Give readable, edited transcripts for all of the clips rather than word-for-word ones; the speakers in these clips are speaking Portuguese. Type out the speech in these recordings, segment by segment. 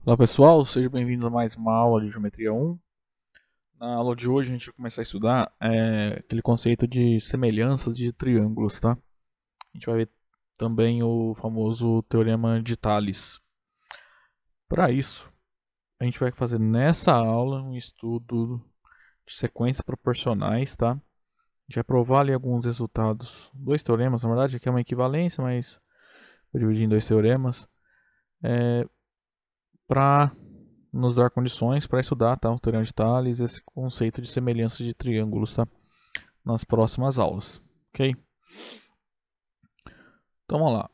Olá pessoal, seja bem-vindo a mais uma aula de Geometria 1. Na aula de hoje a gente vai começar a estudar aquele conceito de semelhanças de triângulos, tá? A gente vai ver também o famoso Teorema de Tales. Para isso, a gente vai fazer nessa aula um estudo de sequências proporcionais, tá? A gente vai provar ali alguns resultados, dois teoremas, na verdade aqui é uma equivalência, mas vou dividir em dois teoremas, para nos dar condições para estudar, tá, o Teorema de Tales, esse conceito de semelhança de triângulos, tá, nas próximas aulas, ok? Então vamos lá.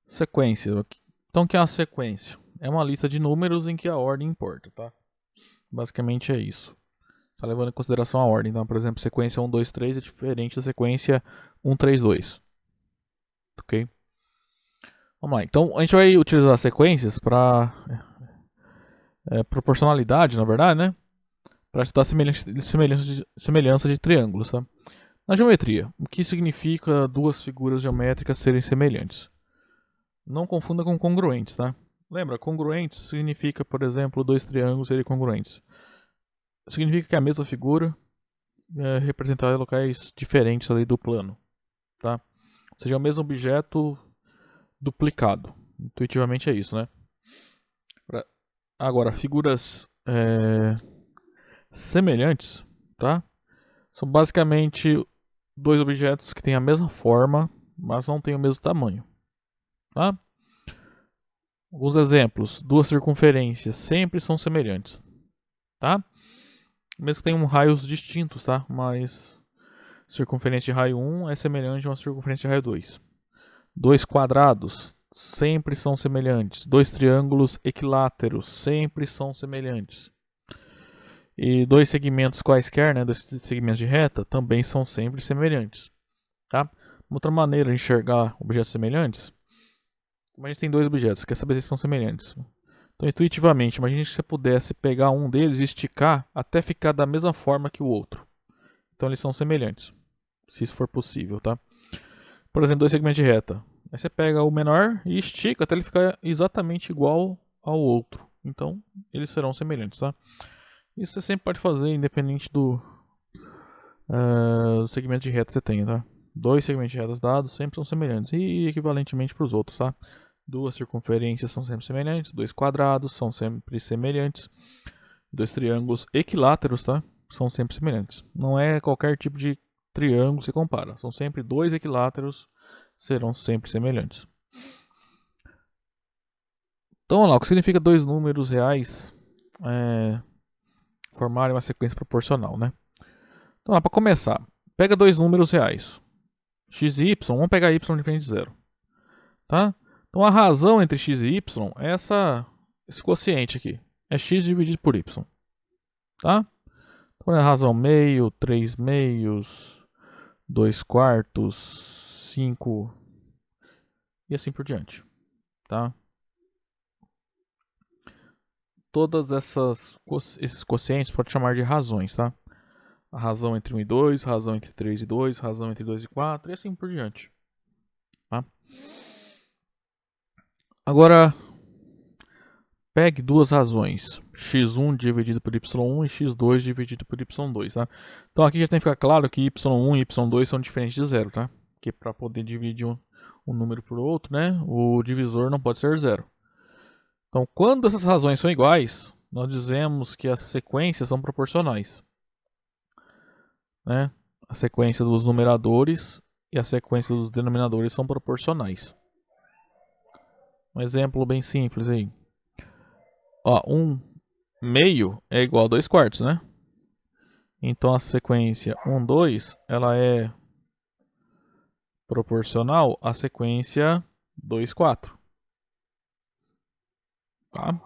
Sequência. Então o que é uma sequência? É uma lista de números em que a ordem importa, tá? Basicamente é isso. Está levando em consideração a ordem. Então, por exemplo, sequência 1, 2, 3 é diferente da sequência 1, 3, 2. Ok? Vamos lá. Então a gente vai utilizar sequências para proporcionalidade, na verdade, né? Para estudar semelhança de triângulos, tá? Na geometria, o que significa duas figuras geométricas serem semelhantes? Não confunda com congruentes, tá? Lembra, congruentes significa, por exemplo, dois triângulos serem congruentes. Significa que a mesma figura é representada em locais diferentes ali do plano, tá? Ou seja, é o mesmo objeto duplicado. Intuitivamente é isso, né? Agora, figuras semelhantes, tá? São basicamente dois objetos que têm a mesma forma, mas não têm o mesmo tamanho, tá? Alguns exemplos. Duas circunferências sempre são semelhantes, tá? Mesmo que tenham raios distintos, tá? Mas circunferência de raio 1 é semelhante a uma circunferência de raio 2. Dois quadrados sempre são semelhantes. Dois triângulos equiláteros sempre são semelhantes. E dois segmentos quaisquer, né, dois segmentos de reta, também são sempre semelhantes, tá? Uma outra maneira de enxergar objetos semelhantes, como a gente tem dois objetos, quer saber se são semelhantes. Então, intuitivamente, imagine que você pudesse pegar um deles e esticar até ficar da mesma forma que o outro. Então, eles são semelhantes, se isso for possível, tá? Por exemplo, dois segmentos de reta. Aí você pega o menor e estica até ele ficar exatamente igual ao outro. Então, eles serão semelhantes, tá? Isso você sempre pode fazer, independente do segmento de reta que você tenha, tá? Dois segmentos de reta dados sempre são semelhantes e equivalentemente para os outros, tá? Duas circunferências são sempre semelhantes, dois quadrados são sempre semelhantes, dois triângulos equiláteros, tá? São sempre semelhantes. Não é qualquer tipo de triângulo que se compara, são sempre dois equiláteros, serão sempre semelhantes. Então vamos lá, o que significa dois números reais formarem uma sequência proporcional, né? Então, para começar, pega dois números reais, x e y, vamos pegar y diferente de zero, tá? Então a razão entre x e y é esse quociente aqui, é x dividido por y, tá? Então é a razão meio, 3 meios, 2 quartos, 5 e assim por diante, tá? Todas esses quocientes pode chamar de razões, tá? A razão entre 1 e 2, razão entre 3 e 2, razão entre 2 e 4 e assim por diante, tá? Agora, pegue duas razões, x1 dividido por y1 e x2 dividido por y2, tá? Então aqui já tem que ficar claro que y1 e y2 são diferentes de zero, tá? Porque para poder dividir um número por outro, né, o divisor não pode ser zero. Então, quando essas razões são iguais, nós dizemos que as sequências são proporcionais, né? A sequência dos numeradores e a sequência dos denominadores são proporcionais. Um exemplo bem simples aí. Ó, 1 meio é igual a 2 quartos, né? Então a sequência 1, 2, ela é proporcional à sequência 2, 4. Tá?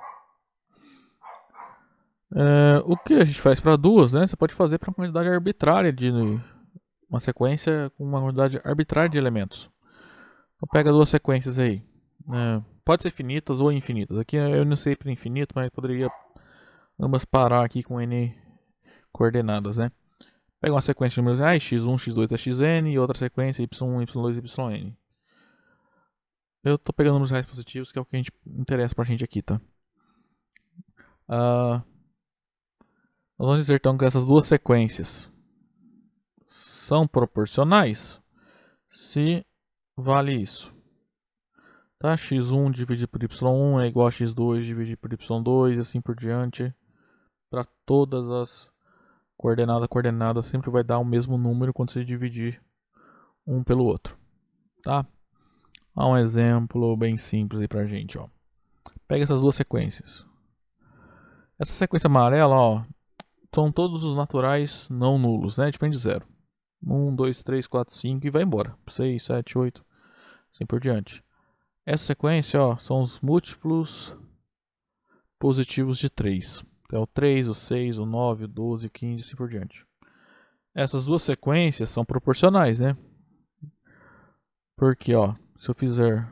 O que a gente faz para duas, né? Você pode fazer para uma quantidade arbitrária de uma sequência com uma quantidade arbitrária de elementos. Então pega duas sequências aí. Pode ser finitas ou infinitas. Aqui eu não sei para infinito, mas poderia ambas parar aqui com n coordenadas, né? Pega uma sequência de números reais, x1, x2 até xn, e outra sequência y1, y2 e yn. Eu tô pegando números reais positivos, que é o que a gente interessa pra gente aqui, tá? Nós vamos dizer então que essas duas sequências são proporcionais se vale isso. Tá? x1 dividido por y1 é igual a x2 dividido por y2 e assim por diante. Para todas as coordenadas sempre vai dar o mesmo número quando você dividir um pelo outro. Tá? Há um exemplo bem simples aí pra gente. Ó. Pega essas duas sequências. Essa sequência amarela, ó, são todos os naturais não nulos, né? Depende de zero. 1, 2, 3, 4, 5 e vai embora. 6, 7, 8, assim por diante. Essa sequência, ó, são os múltiplos positivos de 3. Então, o 3, o 6, o 9, o 12, o 15 e assim por diante. Essas duas sequências são proporcionais, né? Porque, ó, se eu fizer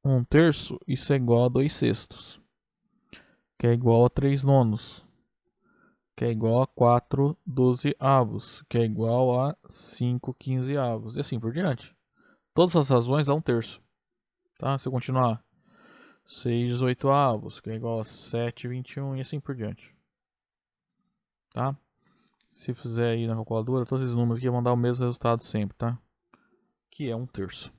1/3, isso é igual a 2/6, que é igual a 3 nonos, que é igual a 4 dozeavos, que é igual a 5 quinzeavos, e assim por diante. Todas as razões dão 1/3. Tá? Se eu continuar, 6 oitavos, que é igual a 7 21 e assim por diante. Tá? Se fizer aí na calculadora, todos esses números aqui vão dar o mesmo resultado sempre, tá? Que é 1/3.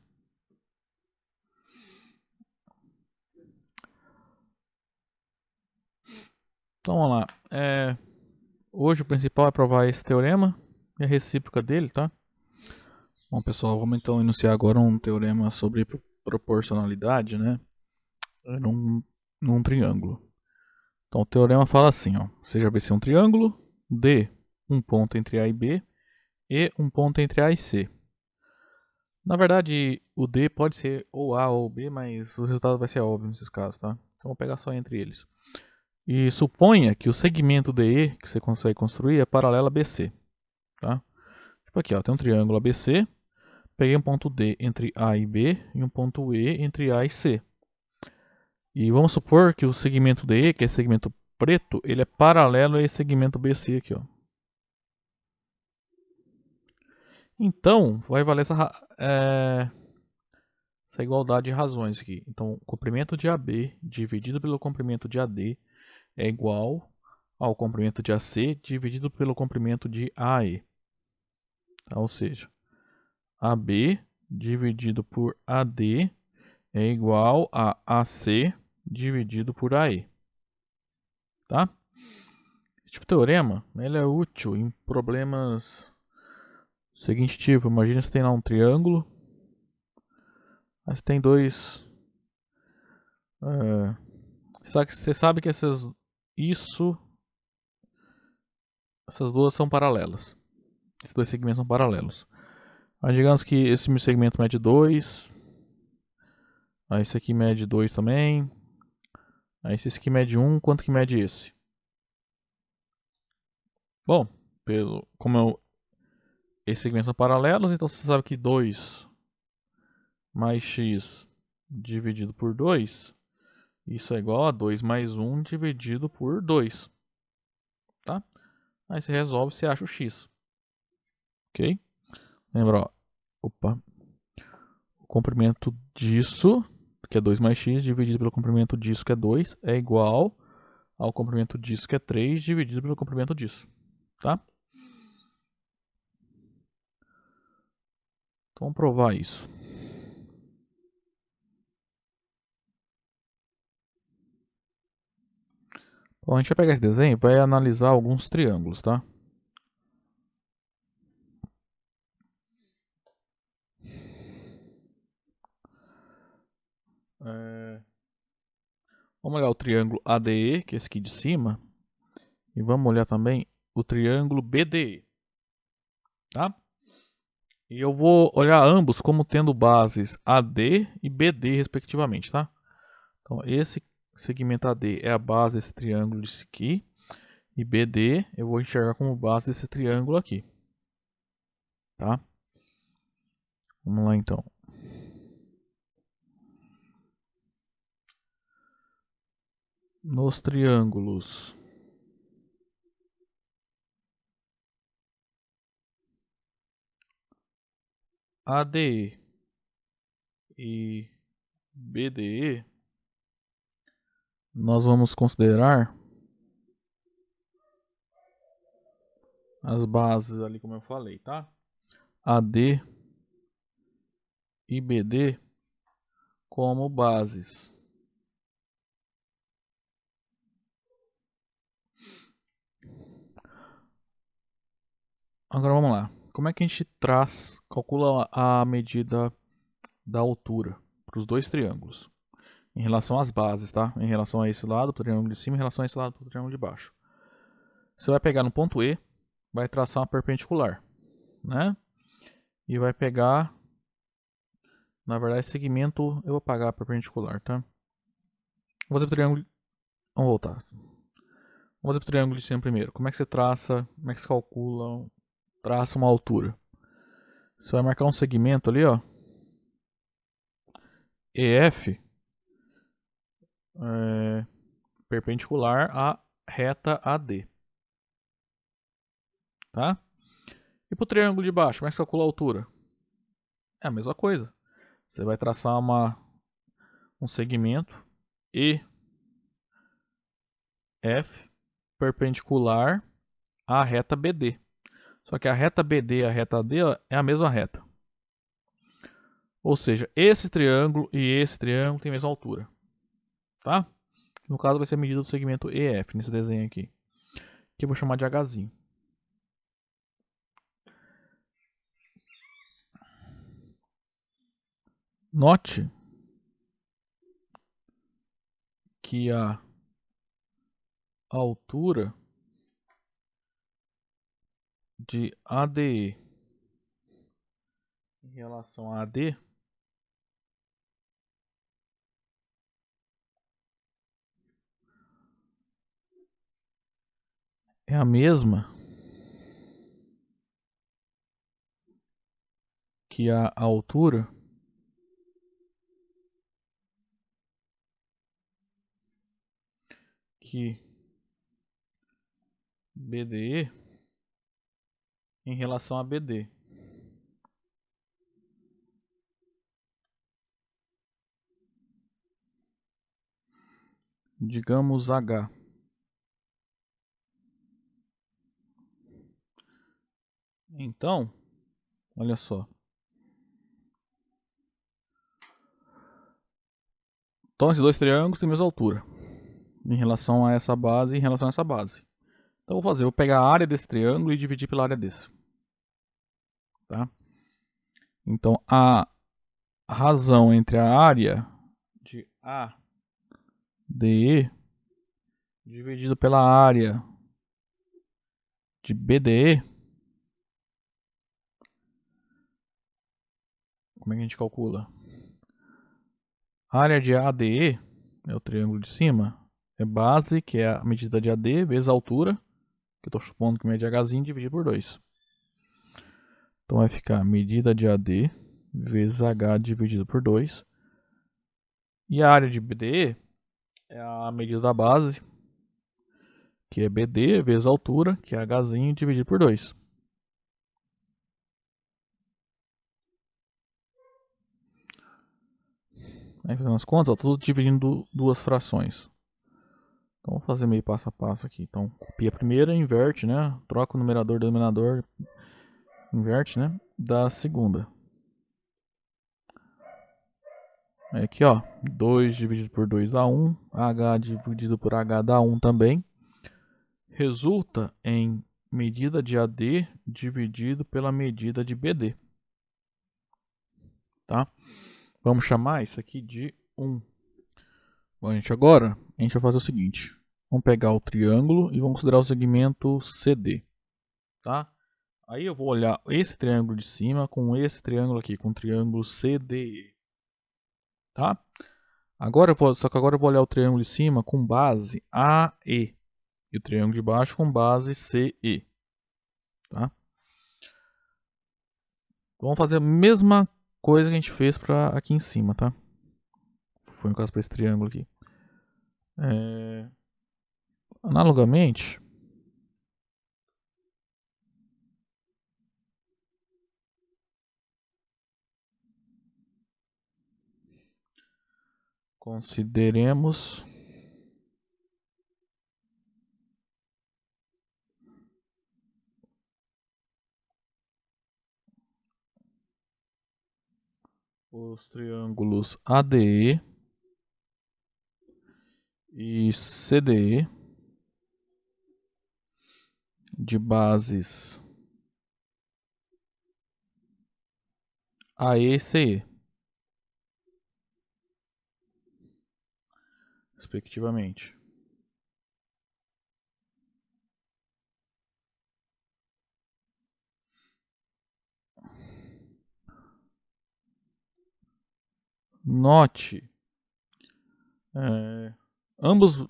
Então vamos lá. Hoje o principal é provar esse teorema e a recíproca dele, tá? Bom, pessoal, vamos então enunciar agora um teorema sobre proporcionalidade, né? Num triângulo. Então o teorema fala assim, ó. Seja BC um triângulo, D um ponto entre A e B e um ponto entre A e C. Na verdade, o D pode ser ou A ou B, mas o resultado vai ser óbvio nesses casos, tá? Então vou pegar só entre eles. E suponha que o segmento DE que você consegue construir é paralelo a BC, tá? Tipo aqui, ó, tem um triângulo ABC, peguei um ponto D entre A e B e um ponto E entre A e C. E vamos supor que o segmento DE, que é esse segmento preto, ele é paralelo a esse segmento BC aqui, ó. Então, vai valer essa igualdade de razões aqui. Então, o comprimento de AB dividido pelo comprimento de AD é igual ao comprimento de AC dividido pelo comprimento de AE. Tá? Ou seja, AB dividido por AD é igual a AC dividido por AE. Tá? Esse tipo de teorema ele é útil em problemas seguinte tipo. Imagina se tem lá um triângulo, mas tem dois. Você sabe que essas duas são paralelas. Esses dois segmentos são paralelos. Mas digamos que esse segmento mede 2. Aí esse aqui mede 2 também. Aí esse aqui mede 1. Quanto que mede esse? Bom, esses segmentos são paralelos, então você sabe que 2 mais x dividido por 2, isso é igual a 2 mais 1 dividido por 2. Tá? Aí você resolve, você acha o x. Ok? Lembra, ó. Opa. O comprimento disso, que é 2 mais x, dividido pelo comprimento disso, que é 2, é igual ao comprimento disso, que é 3, dividido pelo comprimento disso. Tá? Então vamos provar isso. Bom, a gente vai pegar esse desenho e vai analisar alguns triângulos, tá? Vamos olhar o triângulo ADE, que é esse aqui de cima, e vamos olhar também o triângulo BDE, tá? E eu vou olhar ambos como tendo bases AD e BD, respectivamente, tá? Então, esse segmento AD é a base desse triângulo aqui, e BD eu vou enxergar como base desse triângulo aqui, tá? Vamos lá, então. Nos triângulos ADE e BDE, nós vamos considerar as bases ali, como eu falei, tá? AD e BD como bases. Agora vamos lá. Como é que a gente calcula a medida da altura para os dois triângulos? Em relação às bases, tá? Em relação a esse lado, para o triângulo de cima, em relação a esse lado, para o triângulo de baixo. Você vai pegar no ponto E, vai traçar uma perpendicular, né? E vai pegar, na verdade, segmento, eu vou pagar a perpendicular, tá? Vou fazer o triângulo, vamos voltar. Vamos fazer o triângulo de cima primeiro. Como é que você traça, como é que você calcula, traça uma altura? Você vai marcar um segmento ali, ó. EF, perpendicular à reta AD, tá? E para o triângulo de baixo, como é que você calcula a altura? É a mesma coisa. Você vai traçar um segmento EF perpendicular à reta BD. Só que a reta BD e a reta AD ó, é a mesma reta. Ou seja, esse triângulo e esse triângulo têm a mesma altura, tá? No caso vai ser a medida do segmento EF nesse desenho aqui, que eu vou chamar de Hzinho. Note que a altura de ADE em relação a AD é a mesma que a altura que BDE em relação a BD. Digamos H. Então, olha só. Então, esses dois triângulos têm a mesma altura em relação a essa base e em relação a essa base. Então, eu vou fazer, vou pegar a área desse triângulo e dividir pela área desse. Tá? Então, a razão entre a área de ADE dividido pela área de BDE, como é que a gente calcula? A área de ADE, é o triângulo de cima, é base, que é a medida de AD, vezes a altura, que eu estou supondo que mede Hzinho, dividido por 2. Então vai ficar medida de AD vezes H dividido por 2. E a área de BDE é a medida da base, que é BD vezes a altura, que é Hzinho dividido por 2. Aí fazendo as contas, ó, tudo dividindo duas frações. Então vou fazer meio passo a passo aqui. Então copia a primeira, inverte, né? Troca o numerador do denominador, inverte, né? Da segunda. É aqui, ó, 2 dividido por 2 dá 1, H dividido por H dá 1 também. Resulta em medida de AD dividido pela medida de BD. Tá? Vamos chamar isso aqui de 1. Bom, gente, agora a gente vai fazer o seguinte. Vamos pegar o triângulo e vamos considerar o segmento CD. Tá? Aí eu vou olhar esse triângulo de cima com esse triângulo aqui, com o triângulo CDE. Tá? Só que agora eu vou olhar o triângulo de cima com base AE. E o triângulo de baixo com base CE. Tá? Vamos fazer a mesma coisa que a gente fez para aqui em cima, tá? Foi no caso para esse triângulo aqui. Analogamente, Consideremos os triângulos ADE e CDE de bases AE e CE, respectivamente. Note,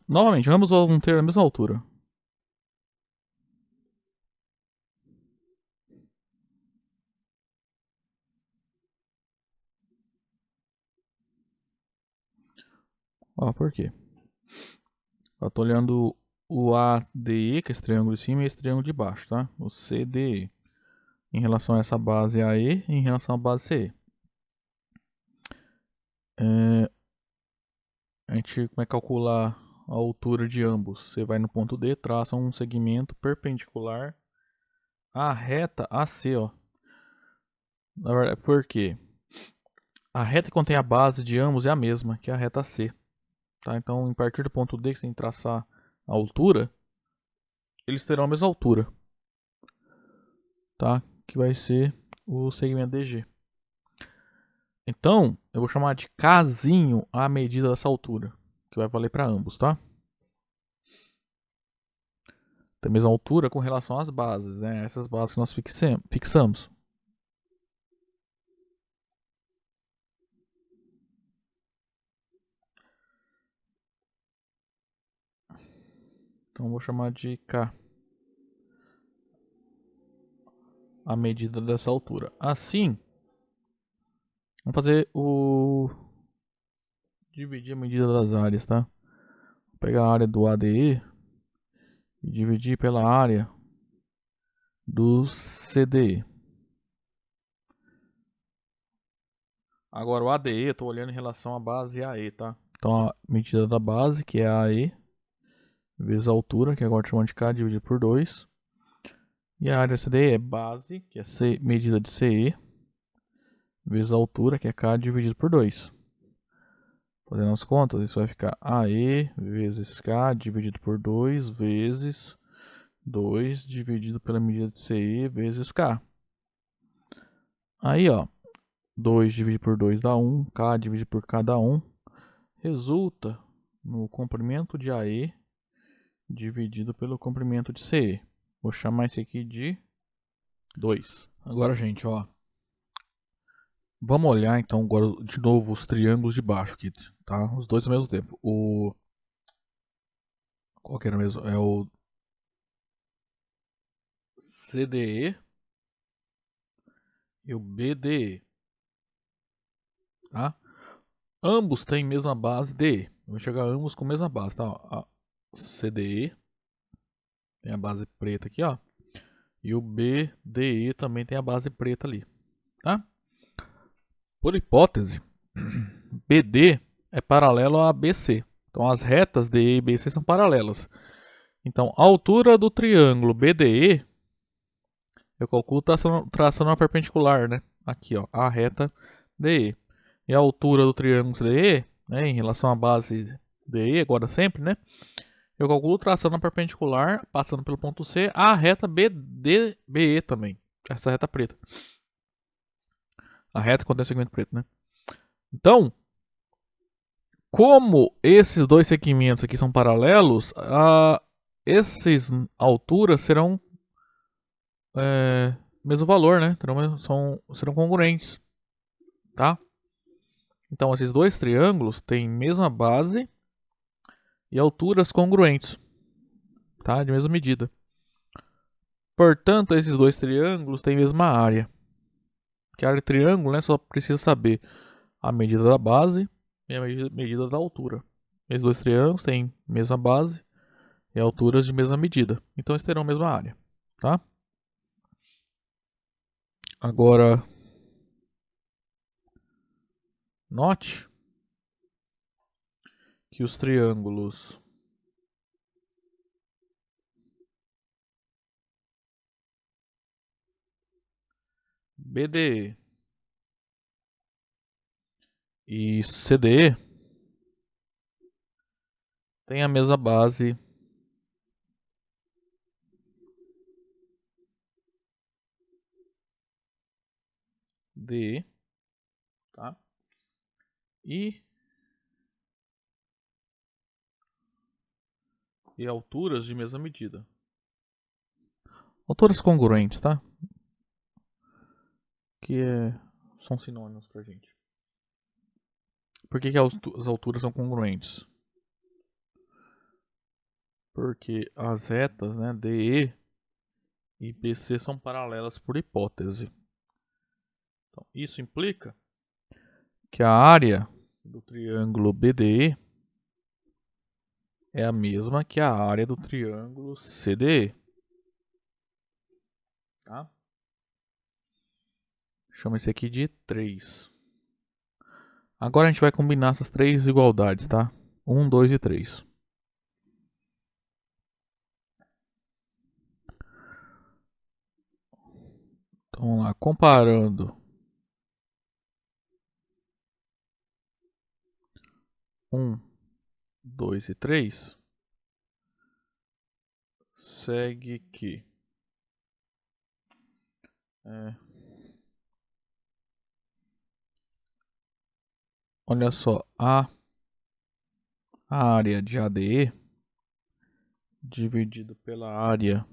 novamente, ambos vão ter a mesma altura. Ó, por quê? Eu tô olhando o ADE, que é esse triângulo de cima, e esse triângulo de baixo, tá? O CDE. Em relação a essa base AE e em relação à base CE. A gente vai calcular a altura de ambos. Você vai no ponto D, traça um segmento perpendicular à reta AC, ó. Na verdade, por quê? A reta que contém a base de ambos é a mesma, que é a reta C. Tá? Então, a partir do ponto D, que você tem que traçar a altura, eles terão a mesma altura. Tá? Que vai ser o segmento DG. Então, eu vou chamar de Kzinho a medida dessa altura, que vai valer para ambos, tá? Tem a mesma altura com relação às bases, né? Essas bases que nós fixamos. Então vou chamar de K a medida dessa altura. Assim, vamos fazer o dividir a medida das áreas, tá? Vou pegar a área do ADE e dividir pela área do CDE. Agora o ADE eu estou olhando em relação à base AE, tá? Então a medida da base, que é a AE, vezes a altura, que agora chamamos de K, dividido por 2. E a área CDE é base, que é C, medida de CE, vezes a altura, que é K, dividido por 2. Fazendo as contas, isso vai ficar AE vezes K dividido por 2 vezes 2 dividido pela medida de CE vezes K. Aí, ó, 2 dividido por 2 dá 1, K dividido por K dá 1. Resulta no comprimento de AE dividido pelo comprimento de CE. Vou chamar esse aqui de 2. Agora, gente, ó, vamos olhar então agora de novo os triângulos de baixo aqui, tá? Os dois ao mesmo tempo. Qual que era mesmo? É o CDE e o BDE, tá? Ambos têm mesma base DE. Vou chegar ambos com a mesma base, tá? A CDE tem a base preta aqui, ó. E o BDE também tem a base preta ali, tá? Por hipótese, BD é paralelo a BC. Então as retas DE e BC são paralelas. Então a altura do triângulo BDE eu calculo traçando uma perpendicular, né? Aqui, ó, a reta DE. E a altura do triângulo CDE, né, em relação à base DE, agora sempre, né? Eu calculo traçando uma perpendicular, passando pelo ponto C, a reta BE também. Essa reta preta. A reta contém o segmento preto, né? Então, como esses dois segmentos aqui são paralelos, essas alturas serão mesmo valor, né? Serão congruentes, tá? Então, esses dois triângulos têm mesma base e alturas congruentes, tá? De mesma medida. Portanto, esses dois triângulos têm a mesma área. Que a área de triângulo, né, só precisa saber a medida da base e a medida da altura. Esses dois triângulos têm mesma base e alturas de mesma medida. Então, eles terão a mesma área, tá? Agora, note que os triângulos BDE e CDE têm a mesma base DE, tá? E alturas de mesma medida. Alturas congruentes, tá? São sinônimos pra gente. Por que as alturas são congruentes? Porque as retas, né, DE e BC são paralelas por hipótese. Então, isso implica que a área do triângulo BDE é a mesma que a área do triângulo CDE. Tá? Chama esse aqui de 3. Agora a gente vai combinar essas três igualdades, tá? 1, 2 e 3. Então vamos lá, comparando 1, 2 e 3, segue que olha só, a área de ADE dividido pela área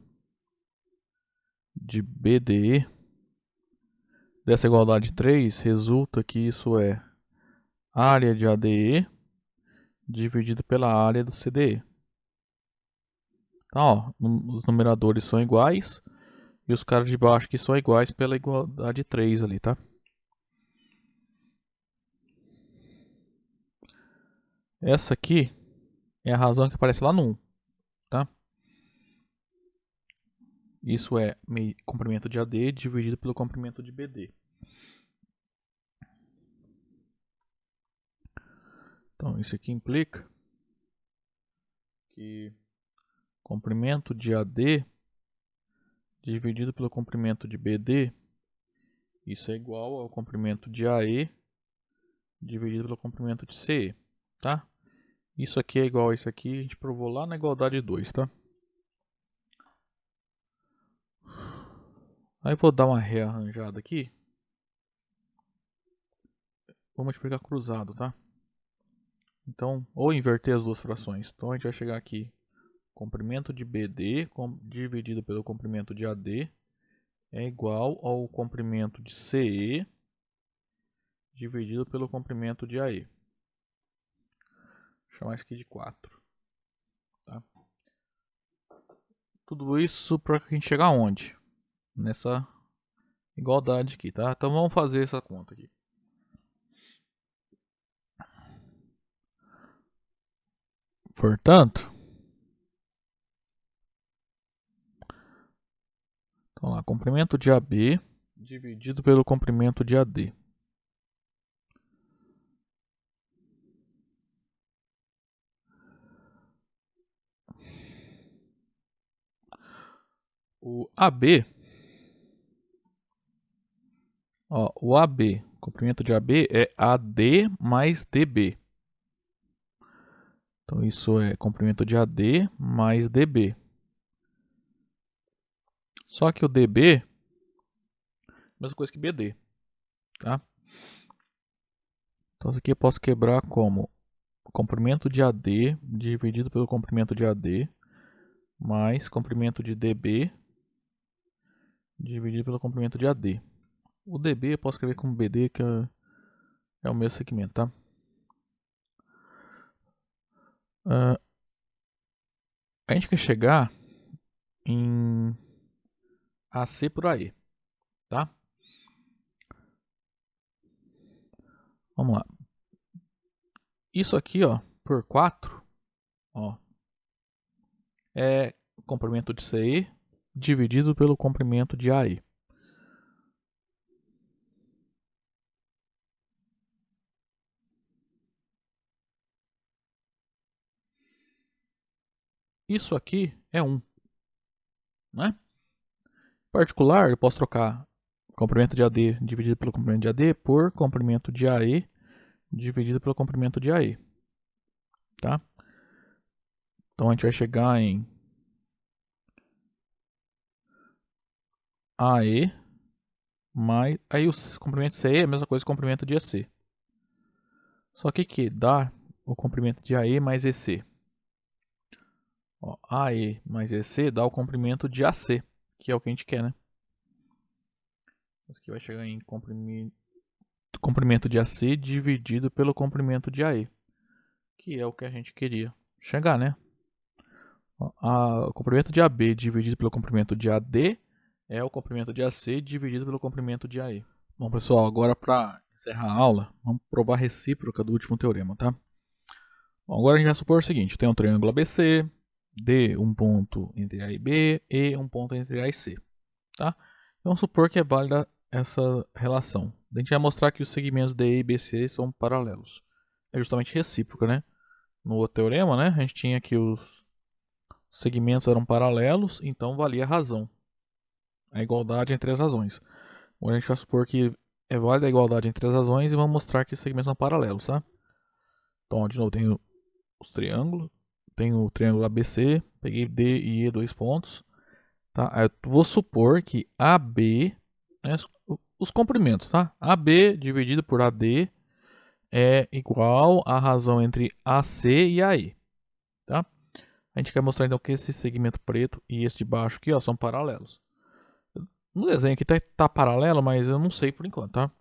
de BDE dessa igualdade 3 resulta que isso é área de ADE dividido pela área do CDE. Então, ó, os numeradores são iguais e os caras de baixo aqui são iguais pela igualdade 3 ali, tá? Essa aqui é a razão que aparece lá no 1, tá? Isso é comprimento de AD dividido pelo comprimento de BD. Então, isso aqui implica que comprimento de AD dividido pelo comprimento de BD, isso é igual ao comprimento de AE dividido pelo comprimento de CE, tá? Isso aqui é igual a isso aqui, a gente provou lá na igualdade 2, tá? Aí vou dar uma rearranjada aqui. Vou multiplicar cruzado, tá? Então, ou inverter as duas frações. Então a gente vai chegar aqui, comprimento de BD dividido pelo comprimento de AD é igual ao comprimento de CE dividido pelo comprimento de AE. Vou chamar isso aqui de 4. Tá? Tudo isso para a gente chegar aonde? Nessa igualdade aqui, tá? Então vamos fazer essa conta aqui. Portanto, então lá, comprimento de AB dividido pelo comprimento de AD. O AB, ó, o AB, comprimento de AB é AD mais DB. Então isso é comprimento de AD mais DB. Só que o DB é a mesma coisa que BD, tá? Então isso aqui eu posso quebrar como comprimento de AD dividido pelo comprimento de AD mais comprimento de DB dividido pelo comprimento de AD. O DB eu posso escrever como BD, que é o mesmo segmento, tá? A gente quer chegar em AC por AE, tá? Vamos lá. Isso aqui, ó, por 4, ó, é comprimento de CE dividido pelo comprimento de AE. isso aqui é 1. Né? Particular, eu posso trocar comprimento de AD dividido pelo comprimento de AD por comprimento de AE dividido pelo comprimento de AE. Tá? Então a gente vai chegar em AE mais... Aí o comprimento de CE é a mesma coisa que o comprimento de EC. Só que dá o comprimento de AE mais EC. Ó, AE mais EC dá o comprimento de AC, que é o que a gente quer, né? Isso aqui vai chegar em comprimento de AC dividido pelo comprimento de AE, que é o que a gente queria chegar, né? O comprimento de AB dividido pelo comprimento de AD é o comprimento de AC dividido pelo comprimento de AE. Bom, pessoal, agora para encerrar a aula, vamos provar a recíproca do último teorema, tá? Bom, agora a gente vai supor o seguinte, tem um triângulo ABC, D um ponto entre A e B, E um ponto entre A e C, tá? Vamos supor que é válida essa relação. A gente vai mostrar que os segmentos DE e BC são paralelos. É justamente recíproca, né? No outro teorema, né, a gente tinha que os segmentos eram paralelos, então valia a razão. A igualdade entre as razões. Agora a gente vai supor que é válida a igualdade entre as razões e vamos mostrar que os segmentos são paralelos, tá? Então, de novo, tem os triângulos. Tem o triângulo ABC, peguei D e E, dois pontos. Tá? Eu vou supor que AB, né, os comprimentos, tá? AB dividido por AD é igual à razão entre AC e AE. Tá? A gente quer mostrar então que esse segmento preto e esse de baixo aqui ó, são paralelos. No desenho aqui tá paralelo, mas eu não sei por enquanto, tá?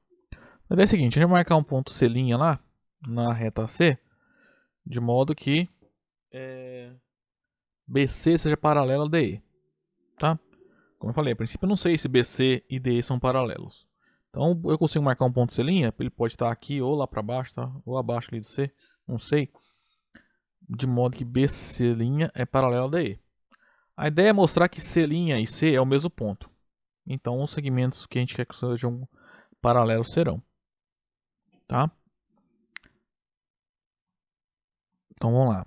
A ideia é a seguinte, a gente vai marcar um ponto C' lá, na reta C, de modo que BC seja paralelo a DE, tá? Como eu falei, a princípio eu não sei se BC e DE são paralelos. Então eu consigo marcar um ponto C', ele pode estar aqui ou lá para baixo, tá? Ou abaixo ali do C, não sei. De modo que BC' é paralelo a DE. A ideia é mostrar que C' e C é o mesmo ponto. Então os segmentos que a gente quer que sejam paralelos serão. Tá? Então vamos lá.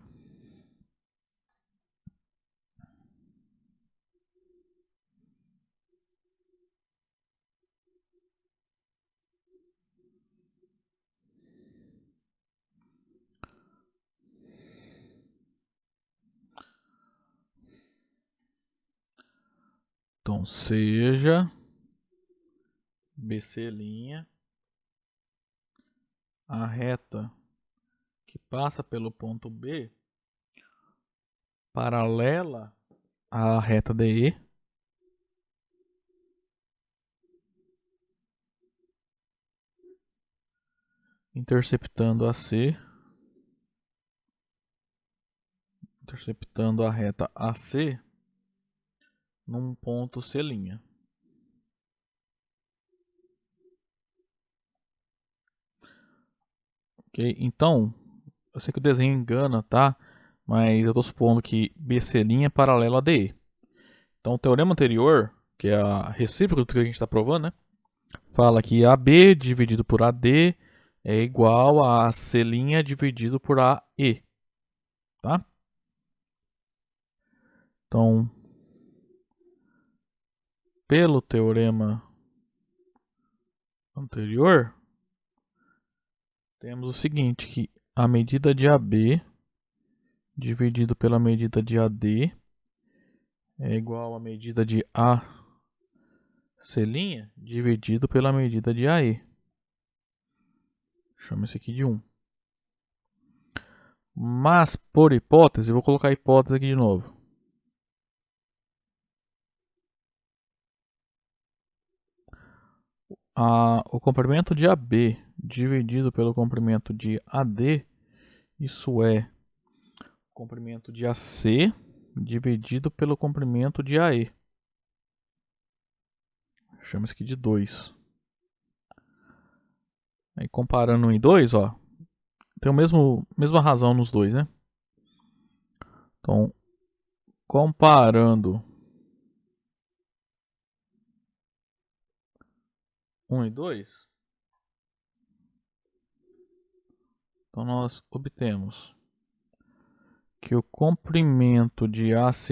Então seja BC' a reta que passa pelo ponto B paralela à reta DE interceptando a C, interceptando a reta AC num ponto C'. Ok? Então, eu sei que o desenho engana, tá? Mas eu estou supondo que BC' é paralelo a DE. Então, o teorema anterior, que é a recíproca do que a gente está provando, né? Fala que AB dividido por AD é igual a C' dividido por AE. Tá? Então, pelo teorema anterior, temos o seguinte, que a medida de AB dividido pela medida de AD é igual à medida de AC' dividido pela medida de AE. Chama esse aqui de 1. Mas, por hipótese, eu vou colocar a hipótese aqui de novo. O comprimento de AB dividido pelo comprimento de AD, isso é o comprimento de AC dividido pelo comprimento de AE. Chama isso aqui de 2. Aí comparando 1 e 2, ó, tem a mesma razão nos dois, né? Então, comparando 1 e 2, então nós obtemos que o comprimento de AC'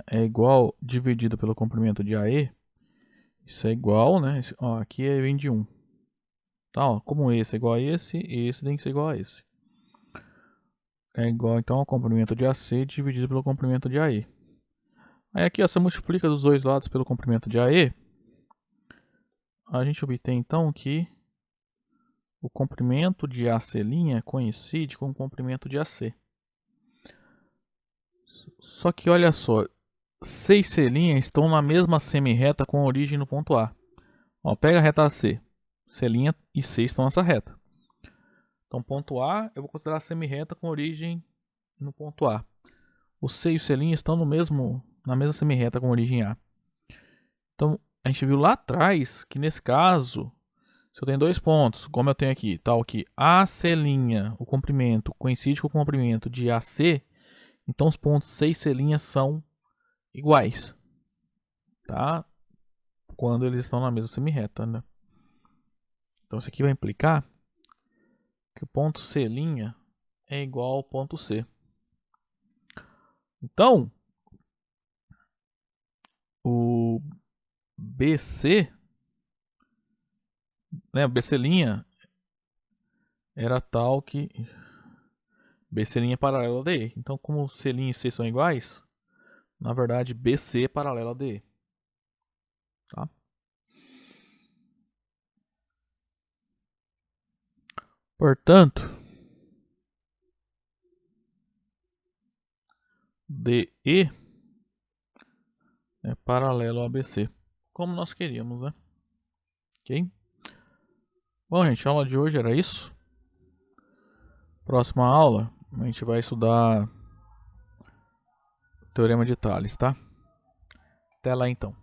é igual dividido pelo comprimento de AE. Isso é igual, né? Ó, aqui vem de 1. Tá, ó, como esse é igual a esse tem que ser igual a esse. É igual então ao comprimento de AC dividido pelo comprimento de AE. Aí aqui ó, você multiplica dos dois lados pelo comprimento de AE. A gente obtém então que o comprimento de AC' coincide com o comprimento de AC. Só que olha só, 6 C' estão na mesma semi-reta com origem no ponto A. Ó, pega a reta AC, C' e C estão nessa reta. Então ponto A eu vou considerar semi-reta com origem no ponto A. O C e o C' estão na mesma semi-reta com origem A. Então a gente viu lá atrás que nesse caso, se eu tenho dois pontos, como eu tenho aqui, tal que AC', o comprimento, coincide com o comprimento de AC, então os pontos C e C' são iguais, tá? Quando eles estão na mesma semi-reta, né? Então isso aqui vai implicar que o ponto C' é igual ao ponto C. Então, o BC, né, o BC' era tal que BC' é paralelo a DE. Então, como C' e C são iguais, na verdade BC é paralelo a DE. Tá? Portanto, DE é paralelo a BC, como nós queríamos, né? Ok? Bom, gente, a aula de hoje era isso. Próxima aula, a gente vai estudar o Teorema de Tales, tá? Até lá então.